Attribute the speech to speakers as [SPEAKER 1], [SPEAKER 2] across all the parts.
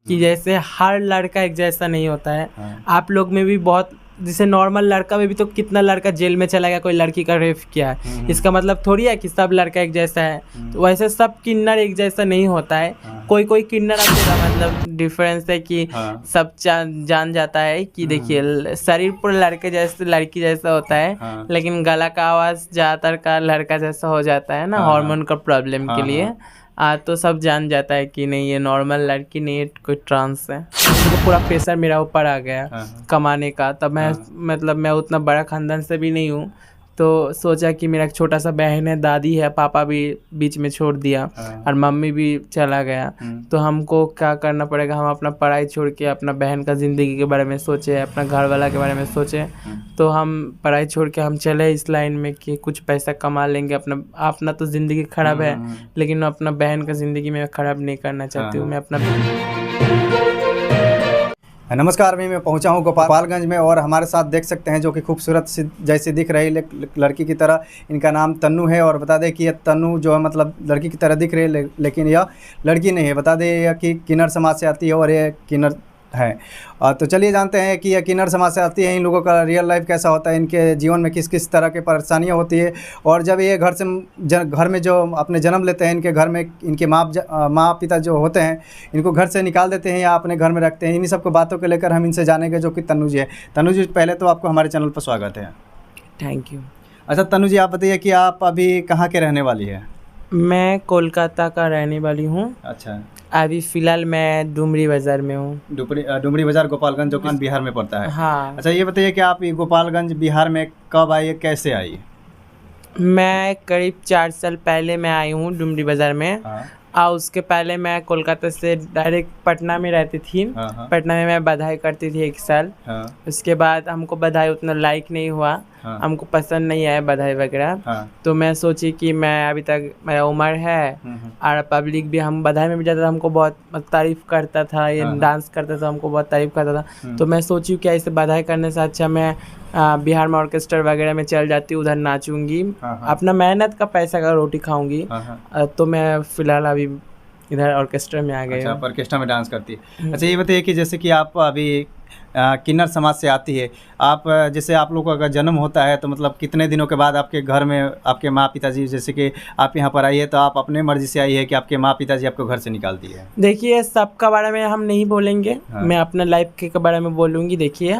[SPEAKER 1] कि जैसे हर लड़का एक जैसा नहीं होता है। आप लोग में भी बहुत, जैसे नॉर्मल लड़का में भी तो कितना लड़का जेल में चला गया कोई लड़की का रेप किया है, इसका मतलब थोड़ी है कि सब लड़का एक जैसा है। तो वैसे सब किन्नर एक जैसा नहीं होता है। कोई कोई किन्नर का मतलब डिफरेंस है कि सब जान जाता है कि देखिए शरीर पूरे लड़के जैसे लड़की जैसा होता है, लेकिन गला का आवाज़ ज़्यादातर का लड़का जैसा हो जाता है ना, हार्मोन का प्रॉब्लम के लिए। तो सब जान जाता है कि नहीं ये नॉर्मल लड़की नहीं है, कोई ट्रांस है। तो पूरा प्रेशर मेरा ऊपर आ गया कमाने का। तब मैं मतलब मैं उतना बड़ा खानदान से भी नहीं हूँ, तो सोचा कि मेरा एक छोटा सा बहन है, दादी है, पापा भी बीच में छोड़ दिया और मम्मी भी चला गया। तो हमको क्या करना पड़ेगा, हम अपना पढ़ाई छोड़ के अपना बहन का ज़िंदगी के बारे में सोचे, अपना घर वाला के बारे में सोचे। तो हम पढ़ाई छोड़ के हम चले इस लाइन में कि कुछ पैसा कमा लेंगे। अपना तो ज़िंदगी ख़राब है, लेकिन अपना बहन का ज़िंदगी में ख़राब नहीं करना चाहती हूँ मैं अपना।
[SPEAKER 2] नमस्कार, मैं पहुंचा हूं गोपालगंज में और हमारे साथ देख सकते हैं जो कि खूबसूरत सी जैसी दिख रही लड़की की तरह। इनका नाम तन्नू है और बता दें कि यह तन्नू जो है मतलब लड़की की तरह दिख रही है, लेकिन यह लड़की नहीं है। बता दें यह कि किन्नर समाज से आती है और ये किन्नर है। तो चलिए जानते हैं कि यह किन्नर समाज से आती है, इन लोगों का रियल लाइफ कैसा होता है, इनके जीवन में किस किस तरह की परेशानियां होती है। और जब ये घर में जो अपने जन्म लेते हैं, इनके घर में इनके माँ पिता जो होते हैं इनको घर से निकाल देते हैं या अपने घर में रखते हैं। इन्हीं सब को बातों को लेकर हम इनसे जानेंगे, जो कि तन्नू जी है। तन्नू जी, पहले तो आपको हमारे चैनल पर स्वागत है।
[SPEAKER 1] Thank you.
[SPEAKER 2] अच्छा तन्नू जी, आप बताइए कि आप अभी कहाँ के रहने वाली है?
[SPEAKER 1] मैं कोलकाता का रहने वाली हूँ।
[SPEAKER 2] अच्छा,
[SPEAKER 1] अभी फ़िलहाल मैं डुमरी बाज़ार में हूँ।
[SPEAKER 2] डुमरी बाज़ार गोपालगंज जो कि बिहार में पड़ता है।
[SPEAKER 1] हाँ।
[SPEAKER 2] अच्छा ये बताइए कि आप ये गोपालगंज बिहार में कब आई, कैसे आई?
[SPEAKER 1] मैं करीब 4 साल पहले मैं आई हूँ डुमरी बाज़ार में। उसके पहले मैं कोलकाता से डायरेक्ट पटना में रहती थी। पटना में मैं बधाई करती थी 1 साल। उसके बाद हमको बधाई उतना लाइक नहीं हुआ, हमको पसंद नहीं आया बधाई वगैरह। तो मैं सोची कि मैं अभी तक मेरा उम्र है और पब्लिक भी, हम बधाई में भी जाता था, हमको बहुत तारीफ़ करता था, ये डांस करता था, हमको बहुत तारीफ़ करता था। तो मैं सोची कि ऐसे बधाई करने से अच्छा मैं बिहार में ऑर्केस्ट्रा वगैरह में चल जाती, उधर नाचूंगी, अपना मेहनत का पैसा का रोटी खाऊंगी। तो मैं फ़िलहाल अभी इधर ऑर्केस्ट्रा में आ गए।
[SPEAKER 2] अच्छा, आप ऑर्केस्ट्रा में डांस करती है। अच्छा ये बताइए कि जैसे कि आप अभी किन्नर समाज से आती है, आप जैसे आप लोगों का जन्म होता है तो मतलब कितने दिनों के बाद आपके घर में आपके माँ पिताजी, जैसे कि आप यहाँ पर आई है तो आप अपने मर्जी से आई है कि आपके माँ पिताजी आपको घर से निकाल दिए हैं?
[SPEAKER 1] देखिए सबका बारे में हम नहीं बोलेंगे। मैं अपने लाइफ के बारे में बोलूँगी। देखिए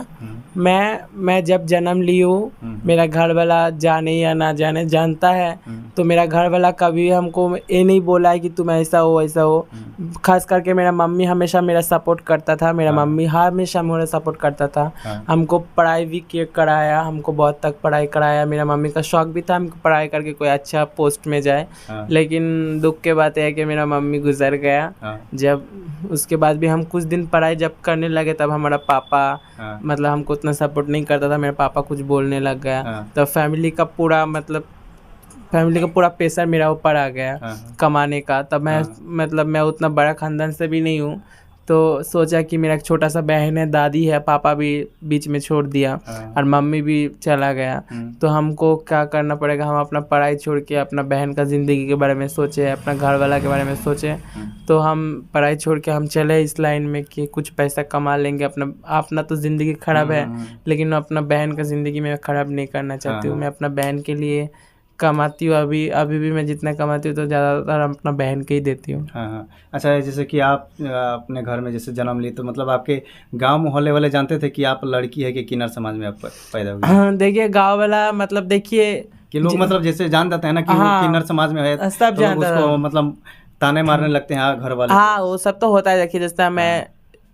[SPEAKER 1] मैं जब जन्म ली हूँ, मेरा घर वाला जाने या ना जाने जानता है, तो मेरा घर वाला कभी हमको ये नहीं बोला है कि तुम ऐसा हो ऐसा हो। खास करके मेरा मम्मी हमेशा मेरा सपोर्ट करता था, मेरा मम्मी हमेशा मेरा सपोर्ट करता था। हमको पढ़ाई भी कराया, हमको बहुत तक पढ़ाई कराया। मेरा मम्मी का शौक भी था हमको पढ़ाई करके कोई अच्छा पोस्ट में जाए। लेकिन दुख के बात है कि मेरा मम्मी गुजर गया। जब उसके बाद भी हम कुछ दिन पढ़ाई जब करने लगे, तब हमारा पापा मतलब हमको उतना सपोर्ट नहीं करता था। मेरा पापा कुछ बोलने लग गया, तब फैमिली का पूरा प्रेशर मेरा ऊपर आ गया कमाने का। तब मैं उतना बड़ा खानदान से भी नहीं हूँ, तो सोचा कि मेरा एक छोटा सा बहन है, दादी है, पापा भी बीच में छोड़ दिया और मम्मी भी चला गया। तो हमको क्या करना पड़ेगा, हम अपना पढ़ाई छोड़ के अपना बहन का ज़िंदगी के बारे में सोचे, अपना घर वाला के बारे में सोचे। तो हम पढ़ाई छोड़ के हम चले इस लाइन में कि कुछ पैसा कमा लेंगे। अपना तो ज़िंदगी ख़राब है, लेकिन अपना बहन का ज़िंदगी में ख़राब नहीं करना चाहती हूँ। मैं अपना बहन के लिए कमाती हूँ। अभी भी मैं जितना कमाती हूँ तो ज़्यादातर अपना बहन के ही देती हूँ।
[SPEAKER 2] हाँ। अच्छा, जैसे कि आप अपने घर में जैसे जन्म ली, तो मतलब आपके गांव मोहल्ले वाले जानते थे कि आप लड़की है कि किन्नर समाज में आप पैदा हुई?
[SPEAKER 1] हाँ, देखिए गांव वाला मतलब देखिए
[SPEAKER 2] कि लोग मतलब जैसे जान जाते हैं ना कि वो किन्नर समाज में है,
[SPEAKER 1] सब जानते हैं,
[SPEAKER 2] उसको मतलब ताने मारने लगते हैं घर वाले।
[SPEAKER 1] हाँ, वो सब तो होता है। देखिए जैसे मैं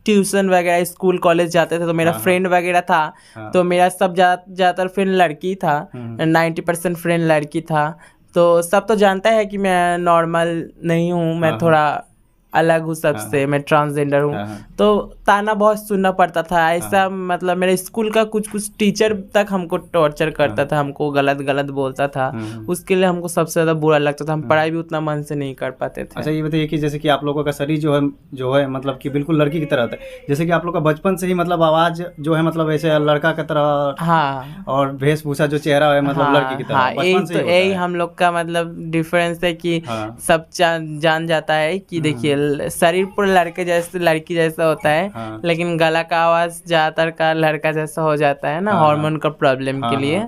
[SPEAKER 1] ट्यूशन वगैरह स्कूल कॉलेज जाते थे तो मेरा फ्रेंड वगैरह था, तो मेरा सब ज़्यादातर फ्रेंड लड़की था, 90% फ्रेंड लड़की था। तो सब तो जानता है कि मैं नॉर्मल नहीं हूँ, मैं थोड़ा अलग हूँ सबसे, मैं ट्रांसजेंडर हूँ। तो ताना बहुत सुनना पड़ता था ऐसा। मतलब मेरे स्कूल का कुछ टीचर तक हमको टॉर्चर करता था, हमको गलत बोलता था। उसके लिए हमको सबसे ज़्यादा बुरा लगता था। हम पढ़ाई भी उतना मन से नहीं कर पाते थे।
[SPEAKER 2] अच्छा ये बताइए कि जैसे कि आप लोगों का शरीर जो है मतलब कि बिल्कुल लड़की की तरह होता है, जैसे कि आप लोग का बचपन से ही मतलब आवाज़ जो है मतलब ऐसे लड़का की तरह,
[SPEAKER 1] हाँ,
[SPEAKER 2] और वेशभूषा जो चेहरा है मतलब लड़की की तरह।
[SPEAKER 1] यही हम लोग का मतलब डिफरेंस है कि सब जान जाता है कि देखिए शरीर पूरा लड़के जैसे लड़की जैसा होता है।
[SPEAKER 2] हाँ।
[SPEAKER 1] लेकिन गला का आवाज़ ज़्यादातर का लड़का जैसा हो जाता है ना,
[SPEAKER 2] हाँ,
[SPEAKER 1] हार्मोन का प्रॉब्लम
[SPEAKER 2] हाँ,
[SPEAKER 1] के लिए।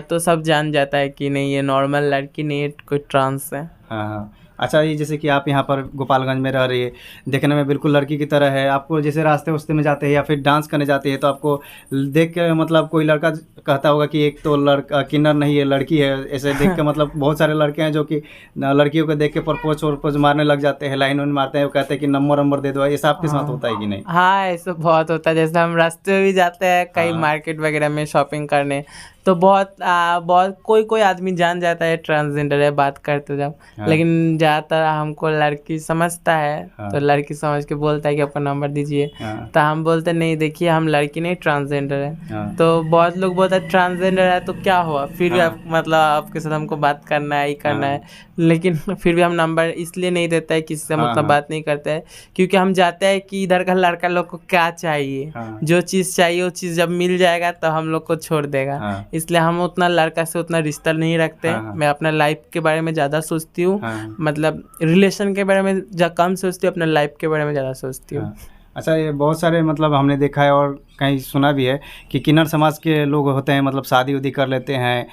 [SPEAKER 1] तो सब जान जाता है कि नहीं ये नॉर्मल लड़की नहीं है, कोई ट्रांस है।
[SPEAKER 2] हाँ हाँ। अच्छा, ये जैसे कि आप यहाँ पर गोपालगंज में रह रही है, देखने में बिल्कुल लड़की की तरह है। आपको जैसे रास्ते वास्ते में जाते हैं या फिर डांस करने जाते हैं तो आपको देख के मतलब कोई लड़का कहता होगा कि एक तो लड़का किन्नर नहीं है, लड़की है, ऐसे देख के मतलब बहुत सारे लड़के हैं जो कि लड़कियों को देख के प्रपोज मारने लग जाते हैं, लाइन वाइन मारते हैं, वो कहते हैं कि नंबर दे दो। ऐसा आपके साथ होता है कि नहीं?
[SPEAKER 1] हाँ, ऐसा बहुत होता है। जैसे हम रास्ते में भी जाते हैं कहीं मार्केट वगैरह में शॉपिंग करने, तो बहुत कोई आदमी जान जाता है ट्रांसजेंडर है बात करते जब। लेकिन ज़्यादातर हमको लड़की समझता है, तो लड़की समझ के बोलता है कि आपका नंबर दीजिए। तो हम बोलते नहीं, देखिए हम लड़की नहीं ट्रांसजेंडर है। तो बहुत लोग बोलते हैं ट्रांसजेंडर है तो क्या हुआ, फिर भी आप मतलब आपके साथ हमको बात करना है, ही करना है। लेकिन फिर भी हम नंबर इसलिए नहीं देता है, किसी से मतलब बात नहीं करते हैं, क्योंकि हम चाहते हैं कि इधर का लड़का लोग को क्या चाहिए, जो चीज़ चाहिए वो चीज़ जब मिल जाएगा तो हम लोग को छोड़ देगा। इसलिए हम उतना लड़का से उतना रिश्ता नहीं रखते। मैं अपना लाइफ के बारे में ज़्यादा सोचती हूँ, मतलब रिलेशन के बारे में कम सोचती हूँ, अपने लाइफ के बारे में ज़्यादा सोचती हूँ।
[SPEAKER 2] अच्छा, ये बहुत सारे मतलब हमने देखा है और कहीं सुना भी है कि किन्नर समाज के लोग होते हैं, मतलब शादी उदी कर लेते हैं,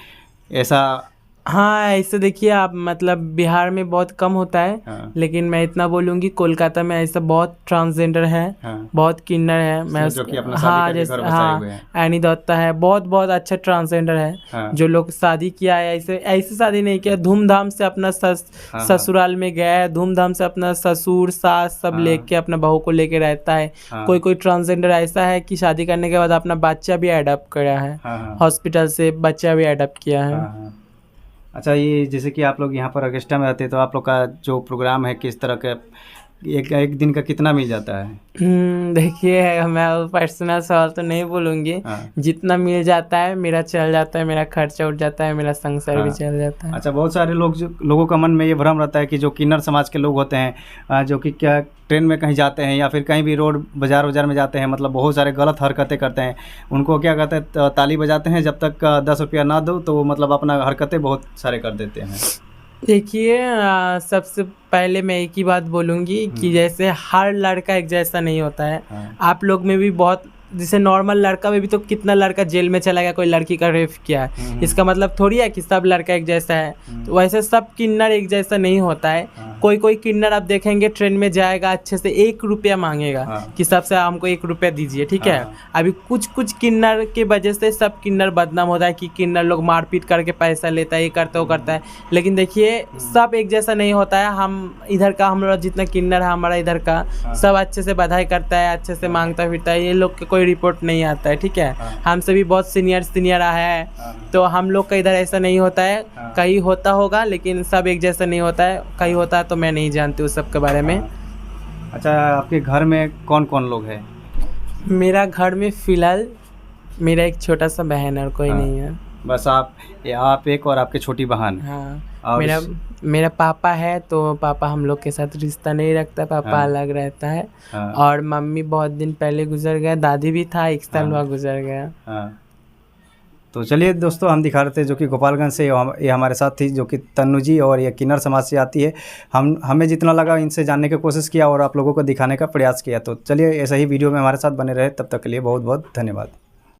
[SPEAKER 2] ऐसा?
[SPEAKER 1] हाँ, ऐसे देखिए आप, मतलब बिहार में बहुत कम होता है। लेकिन मैं इतना बोलूँगी कोलकाता में ऐसा बहुत ट्रांसजेंडर है, बहुत किन्नर है। मैं
[SPEAKER 2] जो कि अपना शादी करके घर बसाए हुए हैं।
[SPEAKER 1] एनी दत्ता है, बहुत अच्छा ट्रांसजेंडर है। जो लोग शादी किया है, ऐसे शादी नहीं किया, धूमधाम से अपना ससुराल में गया है, धूमधाम से अपना ससुर सास सब लेके अपना बहू को लेके रहता है। कोई ट्रांसजेंडर ऐसा है कि शादी करने के बाद अपना बच्चा भी एडॉप्ट करा है, हॉस्पिटल से बच्चा भी एडॉप्ट किया है।
[SPEAKER 2] अच्छा, ये जैसे कि आप लोग यहाँ पर ऑर्केस्ट्रा में रहते हैं तो आप लोग का जो प्रोग्राम है किस तरह का, एक दिन का कितना मिल जाता है?
[SPEAKER 1] देखिए मैं पर्सनल सवाल तो नहीं बोलूँगी। जितना मिल जाता है मेरा चल जाता है, मेरा खर्चा उठ जाता है, मेरा संसार भी चल जाता है।
[SPEAKER 2] अच्छा, बहुत सारे लोगों का मन में ये भ्रम रहता है कि जो किन्नर समाज के लोग होते हैं, जो कि क्या ट्रेन में कहीं जाते हैं या फिर कहीं भी रोड बाज़ार में जाते हैं, मतलब बहुत सारे गलत हरकतें करते हैं, उनको क्या कहते हैं, ताली बजाते हैं, जब तक 10 रुपया ना दो तो वो मतलब अपना हरकतें बहुत सारे कर देते हैं।
[SPEAKER 1] देखिए सबसे पहले मैं एक ही बात बोलूँगी कि जैसे हर लड़का एक जैसा नहीं होता है। आप लोग में भी बहुत, जैसे नॉर्मल लड़का में भी तो कितना लड़का जेल में चला गया कोई लड़की का रेप किया है। इसका मतलब थोड़ी है कि सब लड़का एक जैसा है। तो वैसे सब किन्नर एक जैसा नहीं होता है। कोई किन्नर आप देखेंगे ट्रेन में जाएगा, अच्छे से 1 रुपया मांगेगा कि सबसे हमको 1 रुपया दीजिए, ठीक है। अभी कुछ किन्नर के वजह से सब किन्नर बदनाम होता है कि किन्नर लोग मारपीट करके पैसा लेता है, ये करता है वो करता है। लेकिन देखिए सब एक जैसा नहीं होता है। हम इधर का, हम लोग जितना किन्नर है हमारा इधर का, सब अच्छे से बधाई करता है, अच्छे से मांगता फिरता है। ये लोग के कोई रिपोर्ट नहीं आता है, ठीक है। हमसे भी बहुत सीनियर आया है, तो हम लोग का इधर ऐसा नहीं होता है। कहीं होता होगा लेकिन सब एक जैसा नहीं होता है। कहीं होता है तो मैं नहीं जानती उस सब के बारे में।
[SPEAKER 2] अच्छा, आपके घर में कौन कौन लोग हैं?
[SPEAKER 1] मेरा घर में फ़िलहाल मेरा एक छोटा सा बहन और कोई नहीं है।
[SPEAKER 2] बस आप एक और आपकी छोटी बहन?
[SPEAKER 1] हाँ, मेरा पापा है, तो पापा हम लोग के साथ रिश्ता नहीं रखता, पापा अलग रहता है। और मम्मी बहुत दिन पहले गुजर गया, दादी भी था 1 साल हुआ गुजर गया।
[SPEAKER 2] तो चलिए दोस्तों, हम दिखा रहे थे जो कि गोपालगंज से ये हमारे साथ थी, जो कि तन्नू जी, और ये किन्नर समाज से आती है। हमें जितना लगा इनसे जानने की कोशिश किया और आप लोगों को दिखाने का प्रयास किया। तो चलिए ऐसा ही वीडियो में हमारे साथ बने रहे, तब तक के लिए बहुत बहुत धन्यवाद।